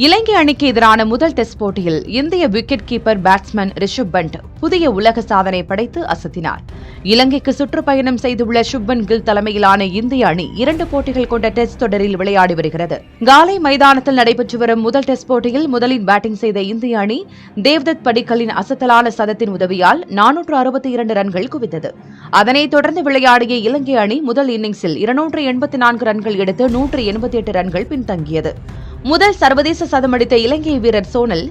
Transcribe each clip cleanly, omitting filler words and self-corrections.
இலங்கை அணிக்கு எதிரான முதல் டெஸ்ட் போட்டியில் இந்திய wicket keeper batsman Rishabh Pant புதிய உலக சாதனை படைத்து அசத்தினார். இலங்கைக்கு சுற்றுப்பயணம் செய்துள்ள சுப்மன் கில் தலைமையிலான இந்திய அணி 2 போட்டிகள் கொண்ட டெஸ்ட் தொடரில் விளையாடி வருகிறது. காலை மைதானத்தில் நடைபெற்று வரும் முதல் டெஸ்ட் போட்டியில் முதலில் பேட்டிங் செய்த இந்திய அணி தேவ்தத் படிக்கலின் அசத்தலான சதத்தின் உதவியால் 462 ரன்கள் குவித்தது. அதனைத் தொடர்ந்து விளையாடிய இலங்கை அணி முதல் இன்னிங்ஸில் 284 ரன்கள் எடுத்து 188 ரன்கள் பின்தங்கியது. முதல் சர்வதேச சதமடித்த இலங்கை வீரர் சோனல்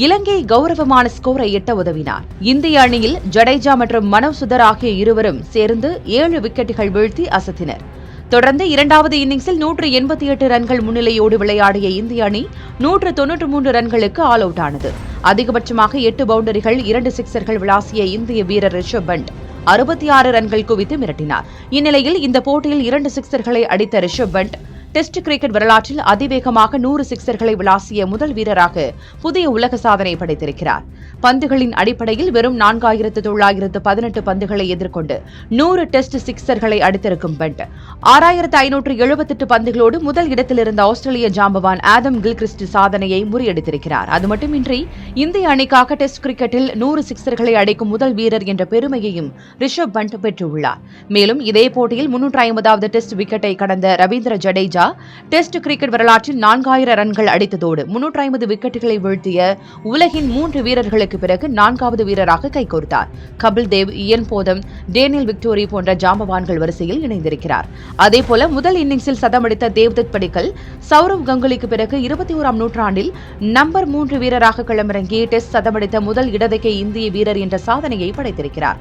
இலங்கை கௌரவமான ஸ்கோரை எட்ட உதவினார். இந்திய அணியில் ஜடேஜா மற்றும் மனவ் சுதர் ஆகிய இருவரும் சேர்ந்து 7 விக்கெட்டுகள் வீழ்த்தி அசத்தினர். தொடர்ந்து இரண்டாவது இன்னிங்ஸில் 188 ரன்கள் முன்னிலையோடு விளையாடிய இந்திய அணி 193 ரன்களுக்கு ஆல் அவுட் ஆனது. அதிகபட்சமாக 8 பவுண்டரிகள் 2 சிக்சர்கள் விளாசிய இந்திய வீரர் ரிஷப் பண்ட் 66 ரன்கள் குவித்து மிரட்டினார். இந்நிலையில் இந்த போட்டியில் 2 சிக்சர்களை அடித்த ரிஷப் பண்ட் டெஸ்ட் கிரிக்கெட் வரலாற்றில் அதிவேகமாக 100 சிக்சர்களை விளாசிய முதல் வீரராக புதிய உலக சாதனை படைத்திருக்கிறார். பந்துகளின் அடிப்படையில் வெறும் 4918 பந்துகளை எதிர்கொண்டு 100 டெஸ்ட் சிக்சர்களை அடித்திருக்கும் பண்ட் 6578 பந்துகளோடு முதல் இடத்தில் இருந்த ஆஸ்திரேலிய ஜாம்பவான் ஆடம் கில்கிறிஸ்ட் சாதனையை முறியடித்திருக்கிறார். அது மட்டுமின்றி இந்திய அணிக்காக டெஸ்ட் கிரிக்கெட்டில் 100 சிக்சர்களை அடிக்கும் முதல் வீரர் என்ற பெருமையையும் ரிஷப் பண்ட் பெற்றுள்ளார். மேலும் இதே போட்டியில் 350வது டெஸ்ட் விக்கெட்டை கடந்த ரவீந்திர ஜடேஜா டெஸ்ட் கிரிக்கெட் வரலாற்றில் 4000 ரன்கள் அடித்ததோடு 350 விக்கெட்டுகளை வீழ்த்திய உலகின் 3 வீரர்களுக்கு பிறகு 4வது வீரராக கைகோர்த்தார். கபில் தேவ், இயன் போதம், டேனியல் விக்டோரி போன்ற ஜாம்பவான்கள் வரிசையில் இணைந்திருக்கிறார். அதேபோல முதல் இன்னிங்ஸில் சதமடித்த தேவ்தத் படிக்கல் சௌரவ் கங்குலிக்கு பிறகு 21ஆம் நூற்றாண்டில் நம்பர் 3 வீரராக களமிறங்கி டெஸ்ட் சதமடித்த முதல் இடதுகை இந்திய வீரர் என்ற சாதனையை படைத்திருக்கிறார்.